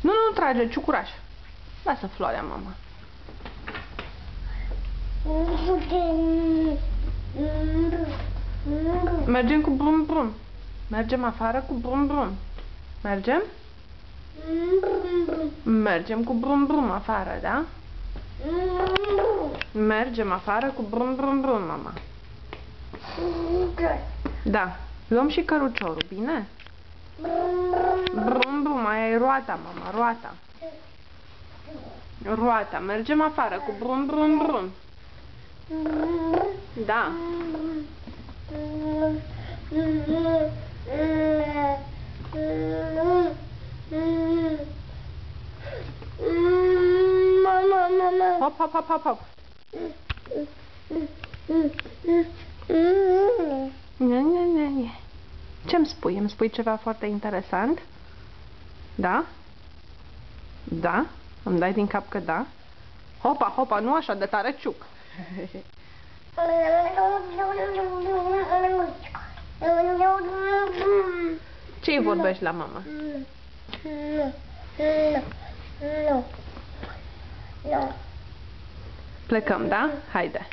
Nu trage, ciucuraș. Lasă floarea, mama. Mergem cu brum brum. Mergem afară cu brum brum. Mergem? Mergem cu brum brum afară, da? Mergem afară cu brum brum brum, mama. Da. Luăm și căruciorul, bine? Brum brum, aia e roata, mama, roata. Roata. Mergem afară cu brum brum brum. Da. Hop, hop, hop, hop, hop. Ce-mi spui? Îmi spui ceva foarte interesant? Da? Da? Îmi dai din cap că da? Hopa, hopa, nu așa de tare, ciuc. Ce-i vorbești la mama? Plecăm, da? Haide.